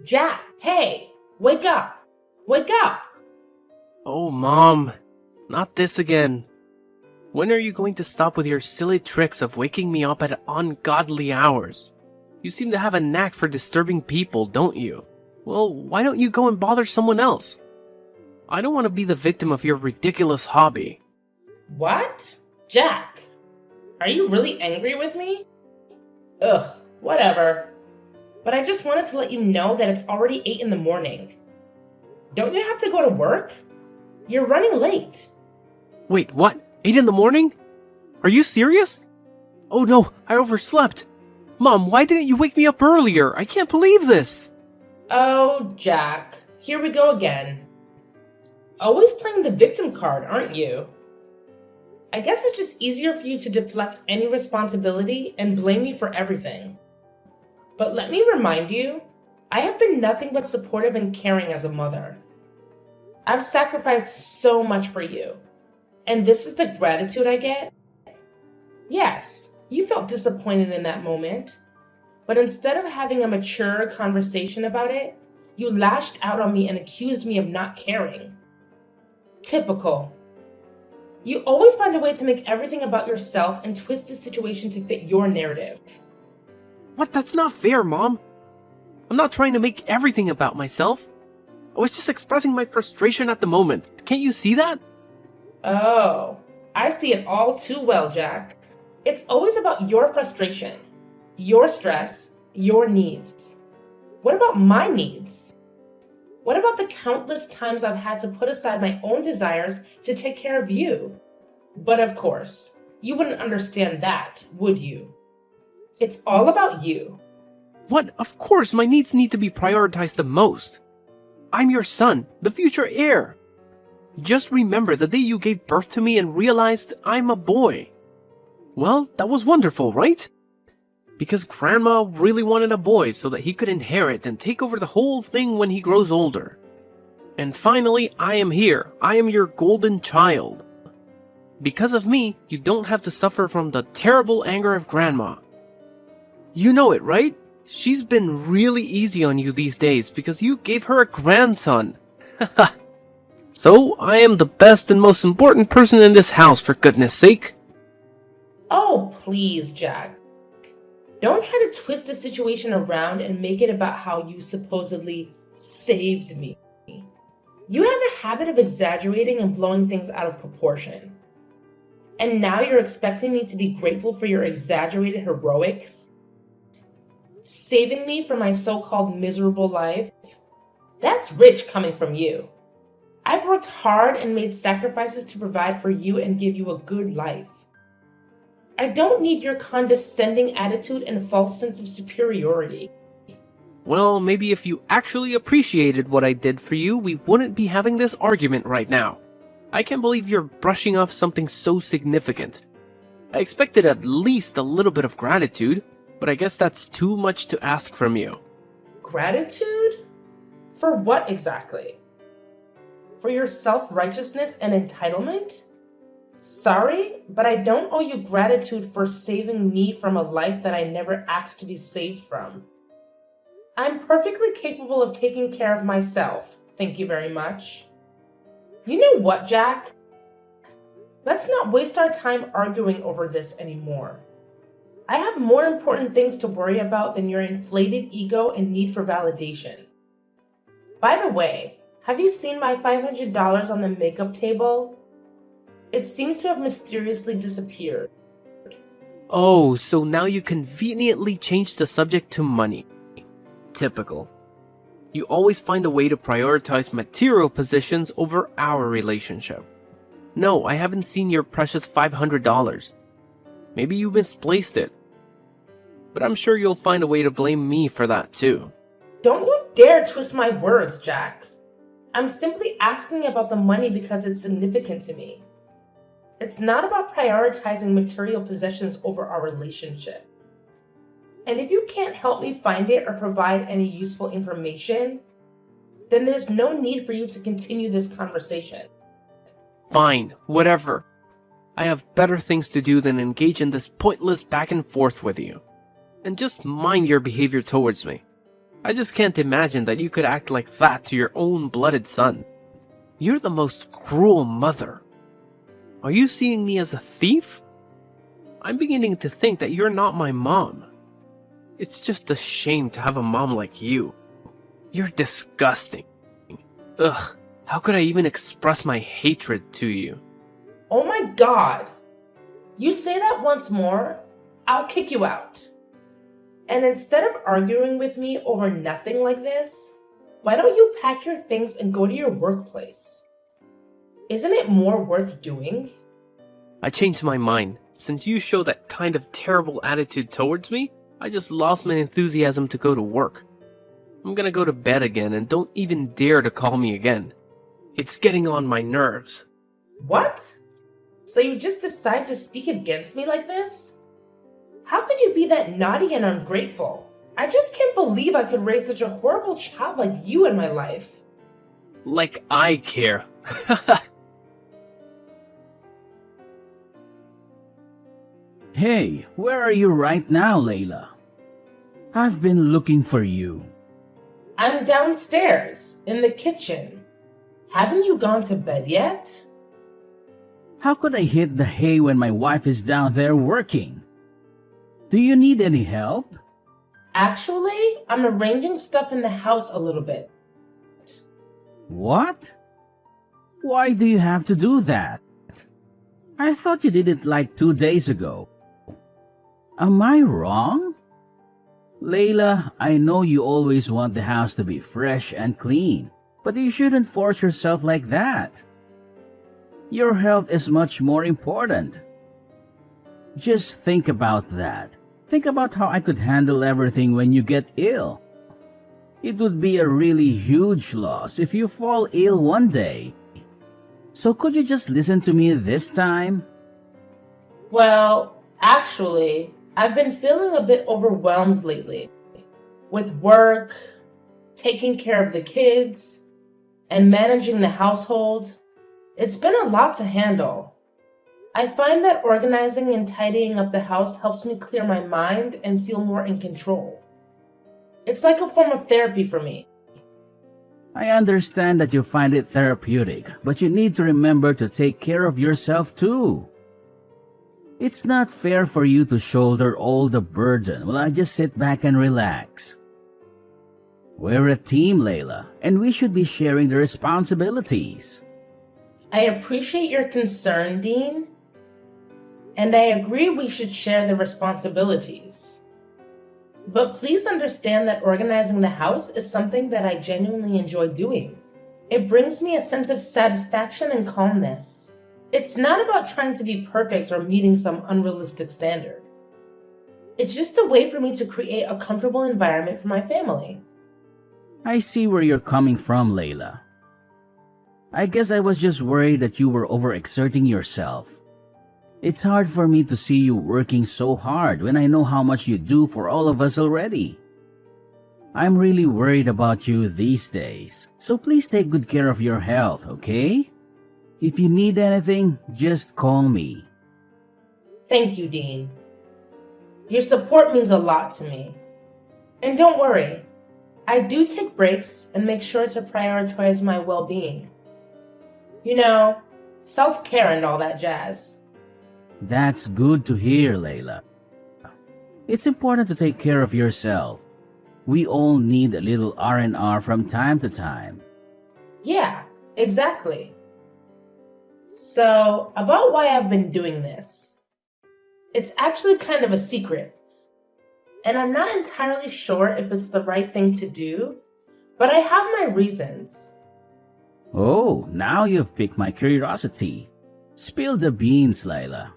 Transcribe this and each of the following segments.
Jack, hey, wake up! Wake up! Oh, Mom, not this again. When are you going to stop with your silly tricks of waking me up at ungodly hours? You seem to have a knack for disturbing people, don't you? Well, why don't you go and bother someone else? I don't want to be the victim of your ridiculous hobby. What? Jack, are you really angry with me? Ugh, whatever. But I just wanted to let you know that it's already 8 in the morning. Don't you have to go to work? You're running late. Wait, what? 8 in the morning? Are you serious? Oh no, I overslept. Mom, why didn't you wake me up earlier? I can't believe this. Oh, Jack, here we go again. Always playing the victim card, aren't you? I guess it's just easier for you to deflect any responsibility and blame me for everything. But let me remind you, I have been nothing but supportive and caring as a mother. I've sacrificed so much for you, and this is the gratitude I get? Yes, you felt disappointed in that moment, but instead of having a mature conversation about it, you lashed out on me and accused me of not caring. Typical. You always find a way to make everything about yourself and twist the situation to fit your narrative. What? That's not fair, Mom. I'm not trying to make everything about myself. I was just expressing my frustration at the moment. Can't you see that? Oh, I see it all too well, Jack. It's always about your frustration, your stress, your needs. What about my needs? What about the countless times I've had to put aside my own desires to take care of you? But of course, you wouldn't understand that, would you? It's all about you. What? Of course, my needs need to be prioritized the most. I'm your son, the future heir. Just remember the day you gave birth to me and realized I'm a boy. Well, that was wonderful, right? Because Grandma really wanted a boy so that he could inherit and take over the whole thing when he grows older. And finally, I am here. I am your golden child. Because of me, you don't have to suffer from the terrible anger of Grandma. You know it, right? She's been really easy on you these days because you gave her a grandson. So, I am the best and most important person in this house, for goodness sake. Oh, please, Jack. Don't try to twist the situation around and make it about how you supposedly saved me. You have a habit of exaggerating and blowing things out of proportion. And now you're expecting me to be grateful for your exaggerated heroics? Saving me from my so-called miserable life? That's rich coming from you. I've worked hard and made sacrifices to provide for you and give you a good life. I don't need your condescending attitude and false sense of superiority. Well, maybe if you actually appreciated what I did for you, we wouldn't be having this argument right now. I can't believe you're brushing off something so significant. I expected at least a little bit of gratitude, but I guess that's too much to ask from you. Gratitude? For what exactly? For your self-righteousness and entitlement? Sorry, but I don't owe you gratitude for saving me from a life that I never asked to be saved from. I'm perfectly capable of taking care of myself, thank you very much. You know what, Jack? Let's not waste our time arguing over this anymore. I have more important things to worry about than your inflated ego and need for validation. By the way, have you seen my $500 on the makeup table? It seems to have mysteriously disappeared. Oh, so now you conveniently changed the subject to money. Typical. You always find a way to prioritize material possessions over our relationship. No, I haven't seen your precious $500. Maybe you misplaced it. But I'm sure you'll find a way to blame me for that too. Don't you dare twist my words, Jack. I'm simply asking about the money because it's significant to me. It's not about prioritizing material possessions over our relationship. And if you can't help me find it or provide any useful information, then there's no need for you to continue this conversation. Fine, whatever. I have better things to do than engage in this pointless back and forth with you. And just mind your behavior towards me. I just can't imagine that you could act like that to your own blooded son. You're the most cruel mother. Are you seeing me as a thief? I'm beginning to think that you're not my mom. It's just a shame to have a mom like you. You're disgusting. Ugh, how could I even express my hatred to you? Oh my god! You say that once more, I'll kick you out. And instead of arguing with me over nothing like this, why don't you pack your things and go to your workplace? Isn't it more worth doing? I changed my mind. Since you show that kind of terrible attitude towards me, I just lost my enthusiasm to go to work. I'm gonna go to bed again and don't even dare to call me again. It's getting on my nerves. What? So you just decide to speak against me like this? How could you be that naughty and ungrateful? I just can't believe I could raise such a horrible child like you in my life. Like I care. Hey, where are you right now, Layla? I've been looking for you. I'm downstairs, in the kitchen. Haven't you gone to bed yet? How could I hit the hay when my wife is down there working? Do you need any help? Actually, I'm arranging stuff in the house a little bit. What? Why do you have to do that? I thought you did it like 2 days ago. Am I wrong? Layla, I know you always want the house to be fresh and clean, but you shouldn't force yourself like that. Your health is much more important. Just think about that. Think about how I could handle everything when you get ill. It would be a really huge loss if you fall ill one day. So could you just listen to me this time? Well, actually, I've been feeling a bit overwhelmed lately. With work, taking care of the kids, and managing the household. It's been a lot to handle. I find that organizing and tidying up the house helps me clear my mind and feel more in control. It's like a form of therapy for me. I understand that you find it therapeutic, but you need to remember to take care of yourself too. It's not fair for you to shoulder all the burden while I just sit back and relax. We're a team, Layla, and we should be sharing the responsibilities. I appreciate your concern, Dean, and I agree we should share the responsibilities. But please understand that organizing the house is something that I genuinely enjoy doing. It brings me a sense of satisfaction and calmness. It's not about trying to be perfect or meeting some unrealistic standard. It's just a way for me to create a comfortable environment for my family. I see where you're coming from, Layla. I guess I was just worried that you were overexerting yourself. It's hard for me to see you working so hard when I know how much you do for all of us already. I'm really worried about you these days, so please take good care of your health, okay? If you need anything, just call me. Thank you, Dean. Your support means a lot to me. And don't worry, I do take breaks and make sure to prioritize my well-being. You know, self-care and all that jazz. That's good to hear, Layla. It's important to take care of yourself. We all need a little R&R from time to time. Yeah, exactly. So, about why I've been doing this. It's actually kind of a secret. And I'm not entirely sure if it's the right thing to do, but I have my reasons. Oh, now you've piqued my curiosity. Spill the beans, Layla.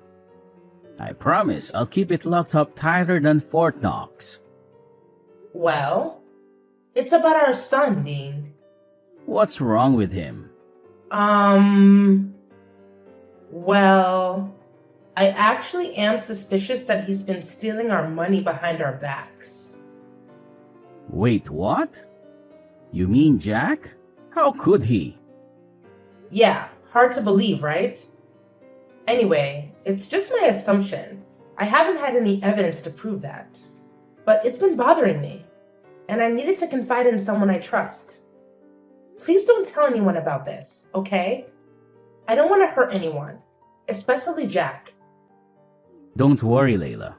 I promise I'll keep it locked up tighter than Fort Knox. Well, it's about our son, Dean. What's wrong with him? Well, I actually am suspicious that he's been stealing our money behind our backs. Wait, what? You mean Jack? How could he? Yeah, hard to believe, right? Anyway, it's just my assumption. I haven't had any evidence to prove that. But it's been bothering me. and I needed to confide in someone I trust. Please don't tell anyone about this, okay? I don't want to hurt anyone, especially Jack. Don't worry, Layla.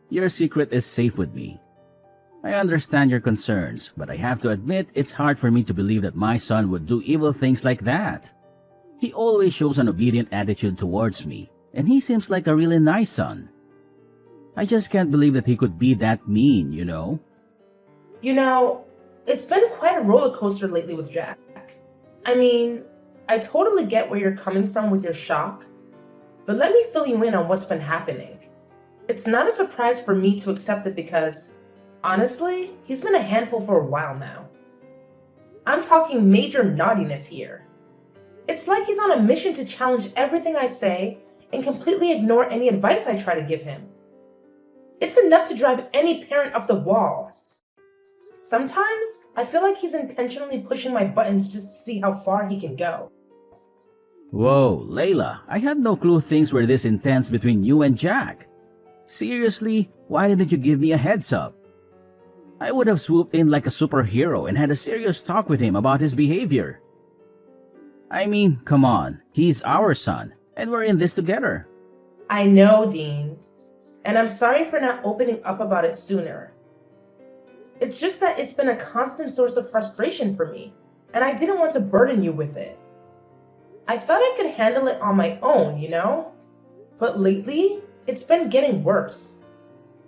Your secret is safe with me. I understand your concerns, but I have to admit it's hard for me to believe that my son would do evil things like that. He always shows an obedient attitude towards me, and he seems like a really nice son. I just can't believe that he could be that mean, you know? You know, it's been quite a roller coaster lately with Jack. I mean, I totally get where you're coming from with your shock, but let me fill you in on what's been happening. It's not a surprise for me to accept it because, honestly, he's been a handful for a while now. I'm talking major naughtiness here. It's like he's on a mission to challenge everything I say and completely ignore any advice I try to give him. It's enough to drive any parent up the wall. Sometimes, I feel like he's intentionally pushing my buttons just to see how far he can go. Whoa, Layla, I had no clue things were this intense between you and Jack. Seriously, why didn't you give me a heads up? I would have swooped in like a superhero and had a serious talk with him about his behavior. I mean, come on, he's our son, and we're in this together. I know, Dean, and I'm sorry for not opening up about it sooner. It's just that it's been a constant source of frustration for me, and I didn't want to burden you with it. I thought I could handle it on my own, you know? But lately, it's been getting worse.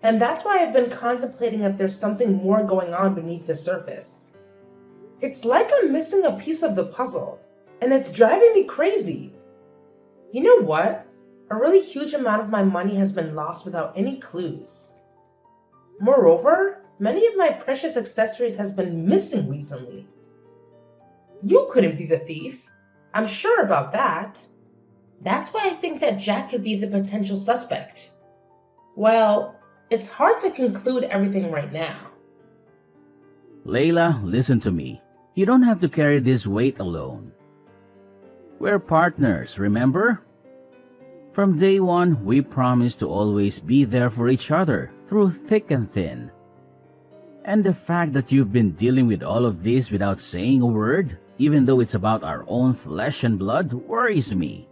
And that's why I've been contemplating if there's something more going on beneath the surface. It's like I'm missing a piece of the puzzle, and it's driving me crazy. You know what? A really huge amount of my money has been lost without any clues. Moreover, many of my precious accessories has been missing recently. You couldn't be the thief. I'm sure about that. That's why I think that Jack could be the potential suspect. Well, it's hard to conclude everything right now. Layla, listen to me. You don't have to carry this weight alone. We're partners, remember? From day one, we promised to always be there for each other, through thick and thin. And the fact that you've been dealing with all of this without saying a word, even though it's about our own flesh and blood, worries me.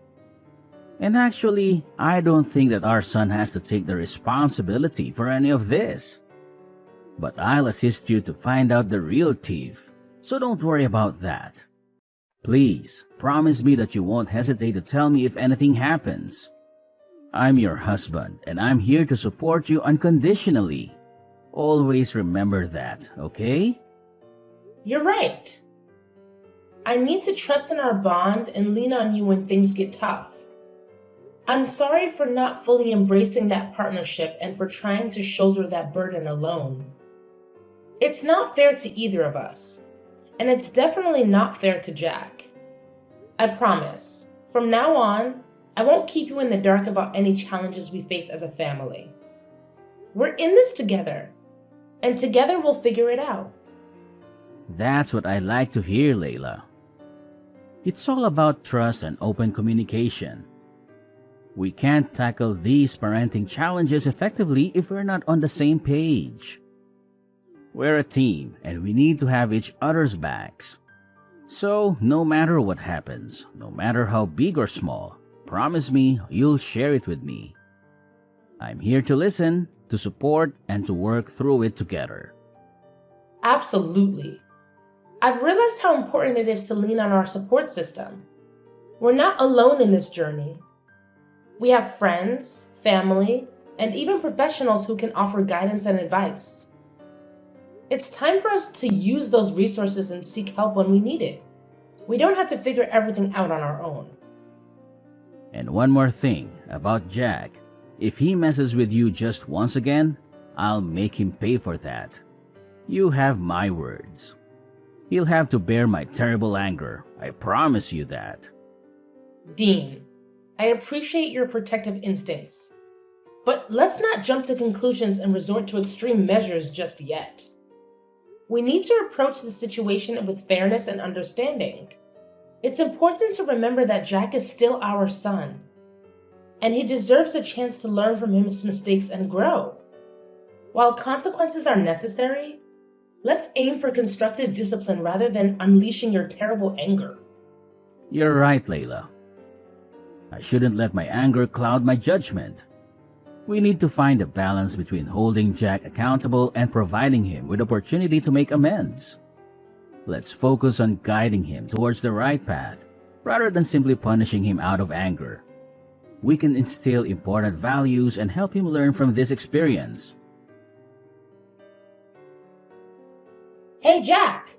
And actually, I don't think that our son has to take the responsibility for any of this. But I'll assist you to find out the real thief, so don't worry about that. Please, promise me that you won't hesitate to tell me if anything happens. I'm your husband, and I'm here to support you unconditionally. Always remember that, okay? You're right. I need to trust in our bond and lean on you when things get tough. I'm sorry for not fully embracing that partnership and for trying to shoulder that burden alone. It's not fair to either of us, and it's definitely not fair to Jack. I promise, from now on, I won't keep you in the dark about any challenges we face as a family. We're in this together, and together we'll figure it out. That's what I like to hear, Layla. It's all about trust and open communication. We can't tackle these parenting challenges effectively if we're not on the same page. We're a team, and we need to have each other's backs. So, no matter what happens, no matter how big or small, promise me you'll share it with me. I'm here to listen, to support, and to work through it together. Absolutely. I've realized how important it is to lean on our support system. We're not alone in this journey. We have friends, family, and even professionals who can offer guidance and advice. It's time for us to use those resources and seek help when we need it. We don't have to figure everything out on our own. And one more thing about Jack. If he messes with you just once again, I'll make him pay for that. You have my words. He'll have to bear my terrible anger. I promise you that. Dean, I appreciate your protective instincts, but let's not jump to conclusions and resort to extreme measures just yet. We need to approach the situation with fairness and understanding. It's important to remember that Jack is still our son, and he deserves a chance to learn from his mistakes and grow. While consequences are necessary, Let's aim for constructive discipline rather than unleashing your terrible anger. You're right, Layla. I shouldn't let my anger cloud my judgment. We need to find a balance between holding Jack accountable and providing him with opportunity to make amends. Let's focus on guiding him towards the right path rather than simply punishing him out of anger. We can instill important values and help him learn from this experience. Hey, Jack!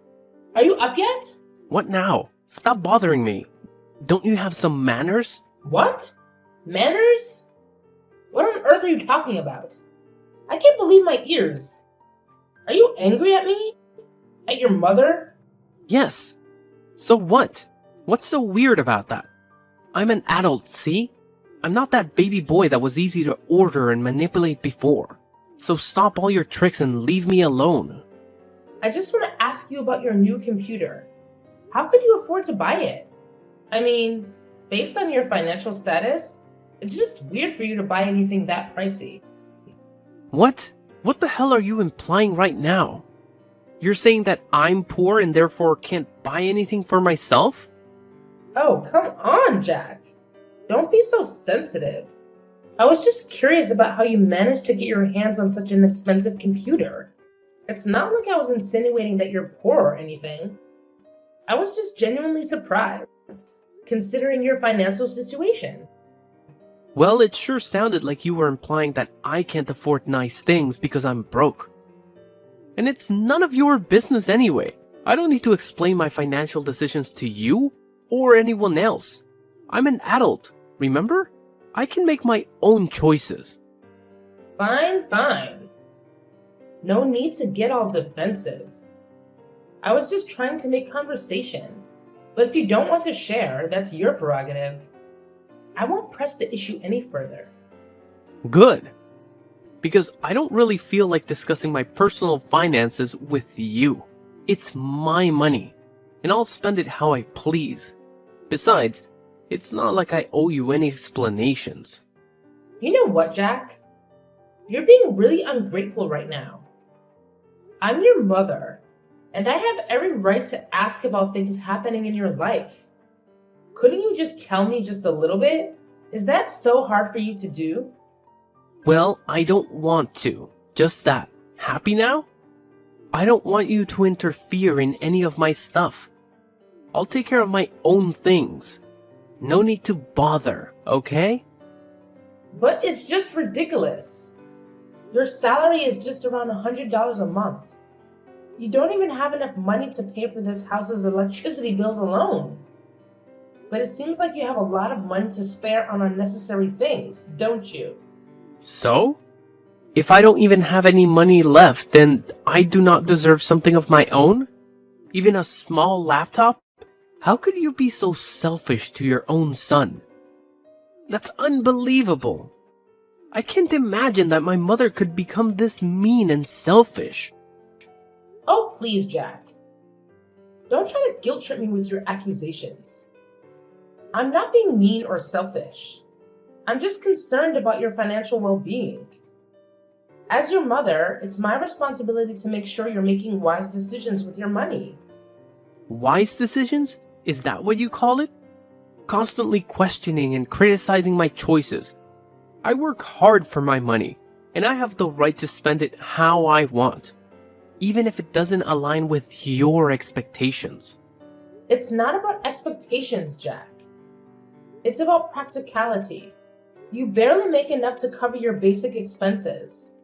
Are you up yet? What now? Stop bothering me. Don't you have some manners? What? Manners? What on earth are you talking about? I can't believe my ears. Are you angry at me? At your mother? Yes. So what? What's so weird about that? I'm an adult, see? I'm not that baby boy that was easy to order and manipulate before. So stop all your tricks and leave me alone. I just want to ask you about your new computer. How could you afford to buy it? I mean, based on your financial status, it's just weird for you to buy anything that pricey. What? What the hell are you implying right now? You're saying that I'm poor and therefore can't buy anything for myself? Oh, come on, Jack. Don't be so sensitive. I was just curious about how you managed to get your hands on such an expensive computer. It's not like I was insinuating that you're poor or anything. I was just genuinely surprised, considering your financial situation. Well, it sure sounded like you were implying that I can't afford nice things because I'm broke. And it's none of your business anyway. I don't need to explain my financial decisions to you or anyone else. I'm an adult, remember? I can make my own choices. Fine, fine. No need to get all defensive. I was just trying to make conversation. But if you don't want to share, that's your prerogative. I won't press the issue any further. Good. Because I don't really feel like discussing my personal finances with you. It's my money, and I'll spend it how I please. Besides, it's not like I owe you any explanations. You know what, Jack? You're being really ungrateful right now. I'm your mother, and I have every right to ask about things happening in your life. Couldn't you just tell me just a little bit? Is that so hard for you to do? Well, I don't want to. Just that. Happy now? I don't want you to interfere in any of my stuff. I'll take care of my own things. No need to bother, okay? But it's just ridiculous. Your salary is just around $100 a month. You don't even have enough money to pay for this house's electricity bills alone. But it seems like you have a lot of money to spare on unnecessary things, don't you? So? If I don't even have any money left, then I do not deserve something of my own? Even a small laptop? How could you be so selfish to your own son? That's unbelievable. I can't imagine that my mother could become this mean and selfish. Oh, please, Jack. Don't try to guilt trip me with your accusations. I'm not being mean or selfish. I'm just concerned about your financial well-being. As your mother, it's my responsibility to make sure you're making wise decisions with your money. Wise decisions? Is that what you call it? Constantly questioning and criticizing my choices. I work hard for my money, and I have the right to spend it how I want, even if it doesn't align with your expectations. It's not about expectations, Jack. It's about practicality. You barely make enough to cover your basic expenses,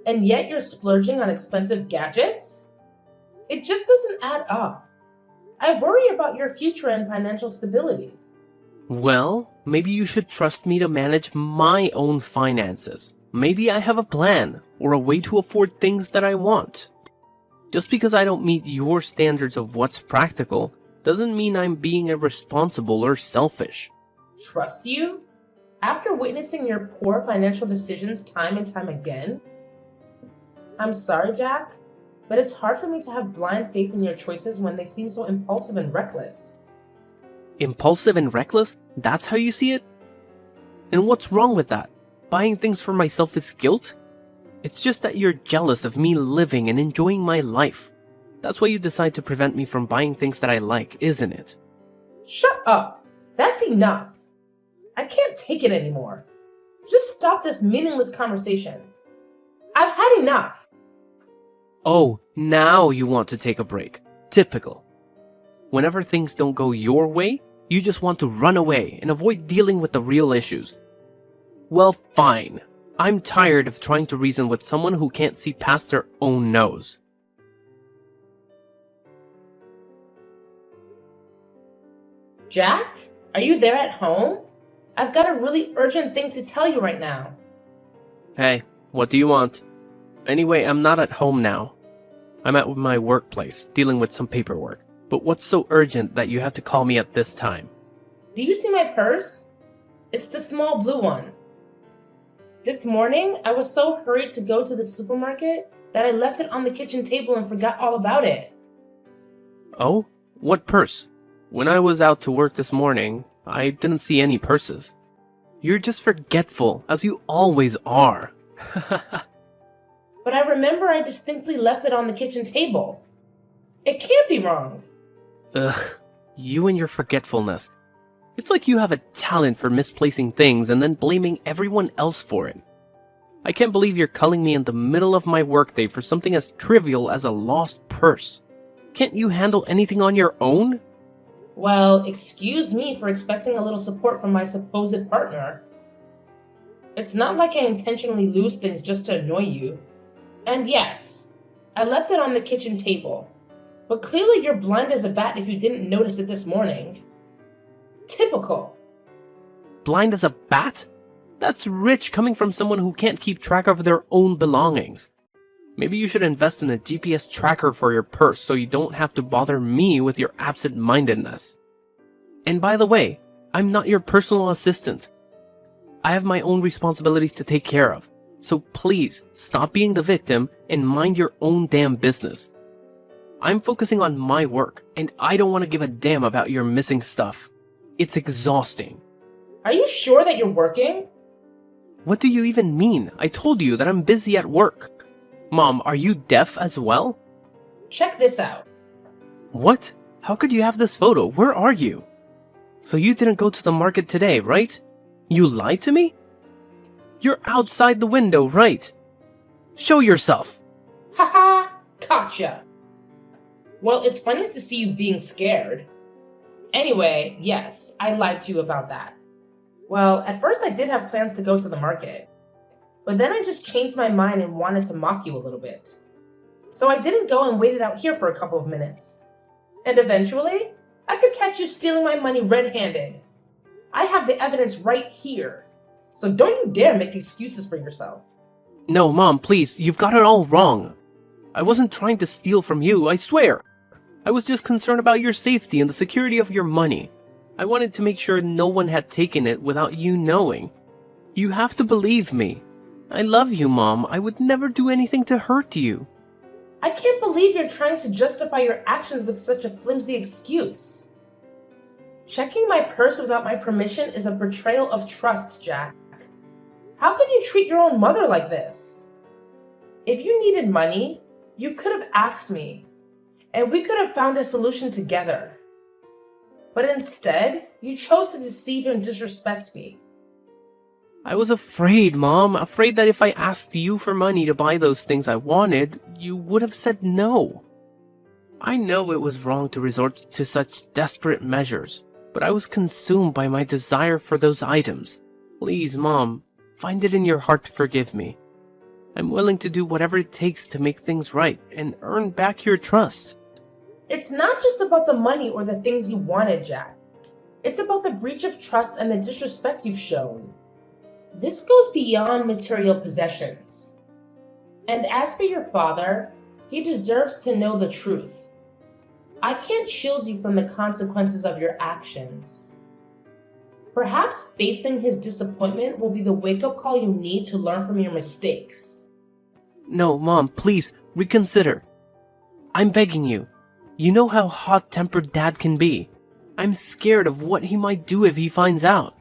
and yet you're splurging on expensive gadgets? It just doesn't add up. I worry about your future and financial stability. Well, maybe you should trust me to manage my own finances. Maybe I have a plan or a way to afford things that I want. Just because I don't meet your standards of what's practical doesn't mean I'm being irresponsible or selfish. Trust you? After witnessing your poor financial decisions time and time again? I'm sorry, Jack, but it's hard for me to have blind faith in your choices when they seem so impulsive and reckless. Impulsive and reckless? That's how you see it? And what's wrong with that? Buying things for myself is guilt? It's just that you're jealous of me living and enjoying my life. That's why you decide to prevent me from buying things that I like, isn't it? Shut up! That's enough! I can't take it anymore. Just stop this meaningless conversation. I've had enough. Oh, now you want to take a break. Typical. Whenever things don't go your way, you just want to run away and avoid dealing with the real issues. Well, fine. I'm tired of trying to reason with someone who can't see past their own nose. Jack, are you there at home? I've got a really urgent thing to tell you right now. Hey, what do you want? Anyway, I'm not at home now. I'm at my workplace, dealing with some paperwork. But what's so urgent that you have to call me at this time? Do you see my purse? It's the small blue one. This morning, I was so hurried to go to the supermarket that I left it on the kitchen table and forgot all about it. Oh? What purse? When I was out to work this morning, I didn't see any purses. You're just forgetful, as you always are. But I remember I distinctly left it on the kitchen table. It can't be wrong. Ugh, you and your forgetfulness. It's like you have a talent for misplacing things and then blaming everyone else for it. I can't believe you're calling me in the middle of my workday for something as trivial as a lost purse. Can't you handle anything on your own? Well, excuse me for expecting a little support from my supposed partner. It's not like I intentionally lose things just to annoy you. And yes, I left it on the kitchen table. But clearly you're blind as a bat if you didn't notice it this morning. Typical. Blind as a bat? That's rich coming from someone who can't keep track of their own belongings. Maybe you should invest in a GPS tracker for your purse so you don't have to bother me with your absent-mindedness. And by the way, I'm not your personal assistant. I have my own responsibilities to take care of. So please, stop being the victim and mind your own damn business. I'm focusing on my work, and I don't want to give a damn about your missing stuff. It's exhausting. Are you sure that you're working? What do you even mean? I told you that I'm busy at work. Mom, are you deaf as well? Check this out. What? How could you have this photo? Where are you? So you didn't go to the market today, right? You lied to me? You're outside the window, right? Show yourself. Haha, gotcha. Well, it's funny to see you being scared. Anyway, yes, I lied to you about that. Well, at first I did have plans to go to the market. But then I just changed my mind and wanted to mock you a little bit. So I didn't go and waited out here for a couple of minutes. And eventually, I could catch you stealing my money red-handed. I have the evidence right here. So don't you dare make excuses for yourself. No, Mom, please, you've got it all wrong. I wasn't trying to steal from you, I swear. I was just concerned about your safety and the security of your money. I wanted to make sure no one had taken it without you knowing. You have to believe me. I love you, Mom. I would never do anything to hurt you. I can't believe you're trying to justify your actions with such a flimsy excuse. Checking my purse without my permission is a betrayal of trust, Jack. How could you treat your own mother like this? If you needed money, you could have asked me, and we could have found a solution together. But instead, you chose to deceive and disrespect me. I was afraid, Mom. Afraid that if I asked you for money to buy those things I wanted, you would have said no. I know it was wrong to resort to such desperate measures, but I was consumed by my desire for those items. Please, Mom, find it in your heart to forgive me. I'm willing to do whatever it takes to make things right and earn back your trust. It's not just about the money or the things you wanted, Jack. It's about the breach of trust and the disrespect you've shown. This goes beyond material possessions. And as for your father, he deserves to know the truth. I can't shield you from the consequences of your actions. Perhaps facing his disappointment will be the wake-up call you need to learn from your mistakes. No, Mom, please, reconsider. I'm begging you. You know how hot-tempered Dad can be. I'm scared of what he might do if he finds out.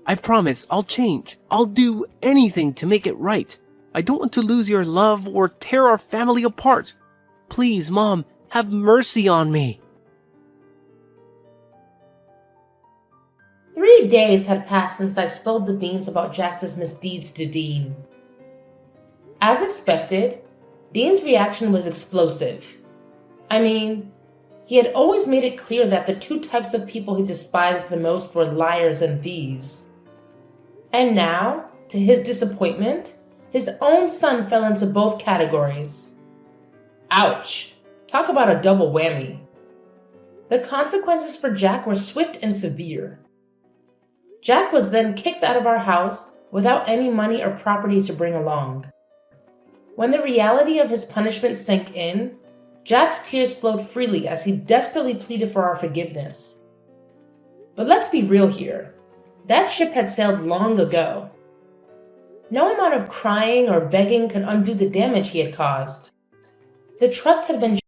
I promise I'll change. I'll do anything to make it right. I don't want to lose your love or tear our family apart. Please, Mom, have mercy on me. 3 days had passed since I spilled the beans about Jax's misdeeds to Dean. As expected, Dean's reaction was explosive. I mean, he had always made it clear that the two types of people he despised the most were liars and thieves. And now, to his disappointment, his own son fell into both categories. Ouch! Talk about a double whammy. The consequences for Jack were swift and severe. Jack was then kicked out of our house without any money or property to bring along. When the reality of his punishment sank in, Jack's tears flowed freely as he desperately pleaded for our forgiveness. But let's be real here. That ship had sailed long ago. No amount of crying or begging could undo the damage he had caused. The trust had been